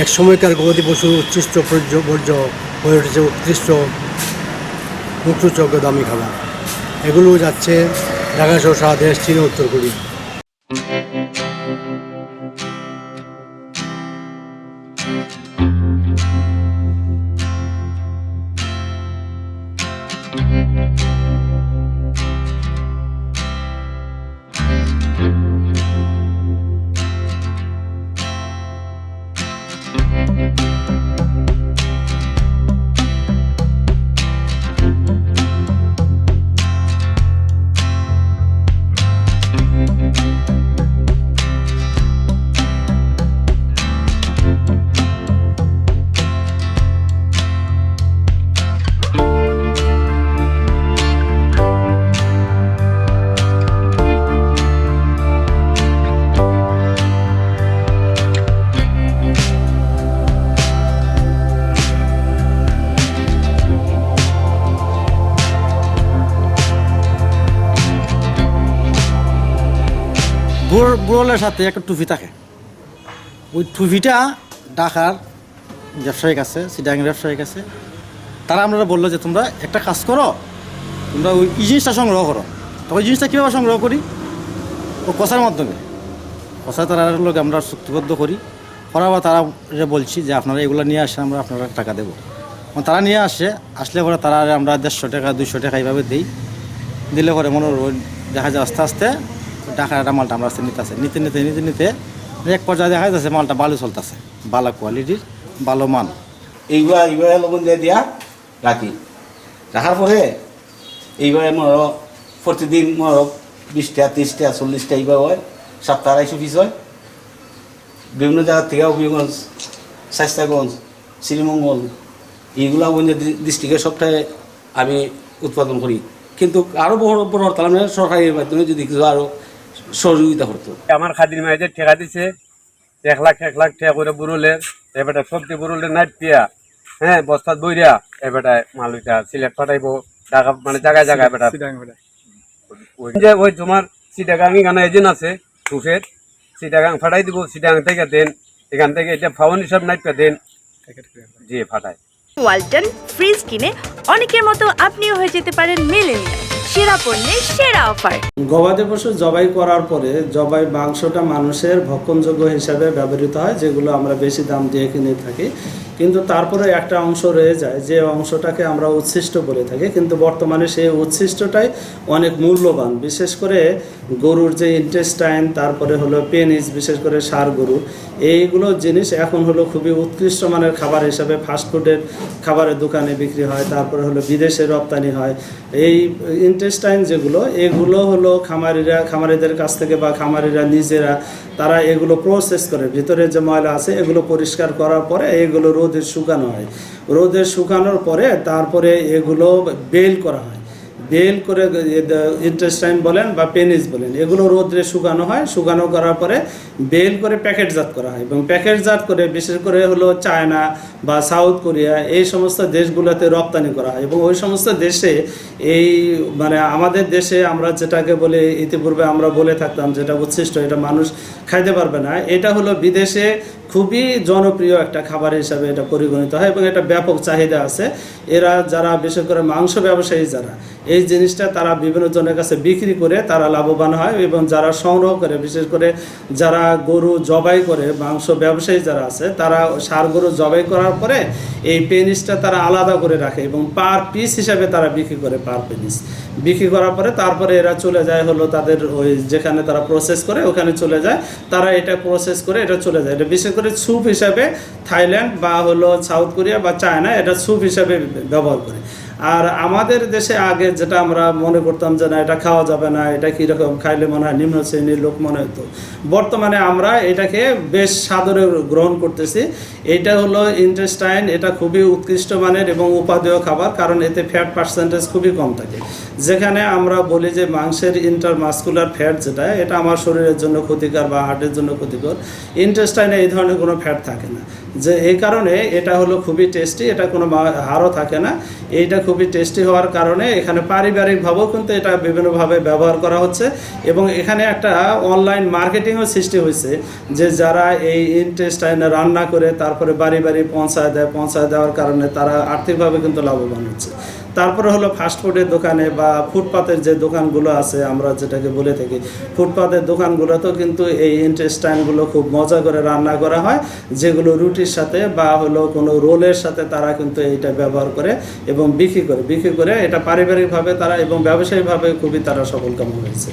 এক সময়কার গবাদি পশুর উচ্ছিষ্ট বর্জ্য হয়ে উঠেছে উৎকৃষ্ট মুক্তযোগ্য দামি খাবার। এগুলো যাচ্ছে ঢাকা সহ সারা দেশ, চীন, উত্তর কোরিয়া। বুড়োলের সাথে একটা টুপি থাকে, ওই টুপিটা ঢাকার ব্যবসায়িক আছে, চিটাগাংয়ের ব্যবসায়িক আছে, তারা আমরা বললো যে তোমরা একটা কাজ করো, তোমরা ওই জিনিসটা সংগ্রহ করো। তো ওই জিনিসটা কীভাবে সংগ্রহ করি? ও কষার মাধ্যমে, কষা তারার লোক আমরা চুক্তিবদ্ধ করি, করার পর তারা বলছি যে আপনারা এগুলো নিয়ে আসে, আমরা আপনারা টাকা দেবো। তারা নিয়ে আসলে পরে তারা আমরা 150 টাকা 200 টাকা এইভাবে দিই, দিলে পরে মনে দেখা যায় আস্তে আস্তে ঢাকার একটা মালটা আমরা নিতে এক পর্যায়ে দেখা যাচ্ছে মালটা ভালো চলতেছে, ভালো কোয়ালিটির, ভালো মান। এইবার লবণ দিয়ে দিয়া রাখি, রাখার পরে এইবার প্রতিদিন 20টা 30টা 40টা এইবার হয়, সপ্তাহ 250 পিস হয়। বিভিন্ন জায়গার থেকে হবিগঞ্জ, শাইস্তাগঞ্জ, শ্রীমঙ্গল, এইগুলো ডিস্ট্রিক্টের সবটাই আমি উৎপাদন করি। কিন্তু আরও বড় বড় হরতাল সরকারের মাধ্যমে যদি কিছু আরও সহযোগিতা করতো। আমার খাদির মায়েদের ঠেকা দিছে 1 লাখ টাকা করে বুড়োলের, এবারটা সবজি বুড়োলের নাইট পিয়া, হ্যাঁ বস্তাত বইরা এবারটায় মাল ওইটা সিলেট পাঠাইবো ঢাকা, মানে জায়গায় জায়গায় এবারটা যে ওই তোমার চিটাগাং এখানে এজেন্ট আছে টুফের, চিটাগাং ফাটাই দিব, চিটাগাং থেকে দেন, এখান থেকে এটা ফাউন হিসাব নাইট পা দেন, জি ফাটায়। ওয়ালটন ফ্রিজ কিনে অনেকের মতো আপনিও হয়ে যেতে পারেন মিলেনিয়াল, সেরা পণ্যের সেরা অফার। গবাদি পশু জবাই করার পরে জবাই মাংসটা মানুষের ভক্ষণযোগ্য হিসাবে ব্যবহৃত হয়, যেগুলো আমরা বেশি দাম দিয়ে কিনে থাকি। কিন্তু তারপরে একটা অংশ রয়ে যায়, যে অংশটাকে আমরা উচ্ছিষ্ট বলে থাকি, কিন্তু বর্তমানে সেই উচ্ছিষ্টটাই অনেক মূল্যবান। বিশেষ করে গরুর যে ইন্টেস্টাইন, তারপরে হলো পেনিস, বিশেষ করে ষাঁড় গরুর, এইগুলো জিনিস এখন হলো খুবই উৎকৃষ্ট মানের খাবার হিসাবে ফাস্টফুডের খাবারের দোকানে বিক্রি হয়, তারপরে হলো বিদেশে রপ্তানি হয়। এই ইন্টেস্টাইন যেগুলো, এগুলো হলো খামারিদের কাছ থেকে বা খামারিরা নিজেরা তারা এগুলো প্রসেস করে, ভিতরে যে ময়লা আছে এগুলো পরিষ্কার করার পরে এগুলো রোদে শুকানো হয়। রোদে শুকানোর পরে তারপরে এগুলো বেল করা হয়, বেল করে ইন্টেস্টাইন বলেন বা পেনিস বলেন, এগুলো রোদে শুকানো হয়। শুকানো করার পরে বেল করে প্যাকেটজাত করা হয়, এবং প্যাকেটজাত করে বিশেষ করে হলো চায়না বা সাউথ কোরিয়া, এই সমস্ত দেশগুলোতে রপ্তানি করা হয়। এবং ওই সমস্ত দেশে এই মানে আমাদের দেশে আমরা যেটাকে বলে ইতিপূর্বে আমরা বলে থাকতাম যেটা উচ্ছিষ্ট, এটা মানুষ খাইতে পারবে না, এটা হলো বিদেশে খুবই জনপ্রিয় একটা খাবার হিসাবে এটা পরিগণিত হয়, এবং এটা ব্যাপক চাহিদা আছে। এরা যারা বিশেষ করে মাংস ব্যবসায়ী যারা, এই জিনিসটা তারা বিভিন্ন জনের কাছে বিক্রি করে তারা লাভবান হয়। এবং যারা সংগ্রহ করে, বিশেষ করে যারা গরু জবাই করে, মাংস ব্যবসায়ী যারা আছে, তারা ষাঁড় গরু জবাই করার পরে এই পেনিসটা তারা আলাদা করে রাখে এবং পার পিস হিসাবে তারা বিক্রি করে, পার পেনিস বিক্রি করার পরে তারপরে এরা চলে যায় হলো তাদের ওই যেখানে তারা প্রসেস করে ওখানে চলে যায়, তারা এটা প্রসেস করে এটা চলে যায়। এটা বিশেষ করে স্যুপ হিসাবে থাইল্যান্ড বা হলো সাউথ কোরিয়া বা চায়না এটা স্যুপ হিসাবে ব্যবহার করে। আর আমাদের দেশে আগে যেটা আমরা মনে করতাম যে না এটা খাওয়া যাবে না, এটা কীরকম খাইলে মনে হয় নিম্ন শ্রেণীর লোক মনে হতো, বর্তমানে আমরা এটাকে বেশ সাদরে গ্রহণ করতেছি। এটা হলো ইন্টেস্টাইন, এটা খুবই উৎকৃষ্ট মানের এবং উপাদেয় খাবার, কারণ এতে ফ্যাট পার্সেন্টেজ খুবই কম থাকে। যেখানে আমরা বলি যে মাংসের ইন্টারমাসকুলার ফ্যাট যেটা, এটা আমার শরীরের জন্য ক্ষতিকর বা হার্টের জন্য ক্ষতিকর, ইন্টেস্টাইনে এই ধরনের কোনো ফ্যাট থাকে না, যে এই কারণে এটা হলো খুবই টেস্টি, এটা কোনো হাড়ও থাকে না, এইটা খুবই টেস্টি হওয়ার কারণে এখানে পারিবারিকভাবেও কিন্তু এটা বিভিন্নভাবে ব্যবহার করা হচ্ছে এবং এখানে একটা অনলাইন মার্কেটিংও সৃষ্টি হয়েছে যে যারা এই ইন্টেস্টাইন রান্না করে তারপরে বাড়ি বাড়ি পৌঁছায় দেওয়ার কারণে তারা আর্থিকভাবে কিন্তু লাভবান হচ্ছে। তারপরে হলো ফাস্টফুডের দোকানে বা ফুটপাতের যে দোকানগুলো আছে আমরা যেটাকে বলে থাকি, ফুটপাতের দোকানগুলোতেও কিন্তু এই ইন্টেস্টাইনগুলো খুব মজা করে রান্না করা হয়, যেগুলো রুটির সাথে বা হলো কোনো রোলের সাথে তারা কিন্তু এইটা ব্যবহার করে এবং বিক্রি করে এটা পারিবারিকভাবে তারা এবং ব্যবসায়িকভাবে খুবই তারা সফলকাম হয়েছে।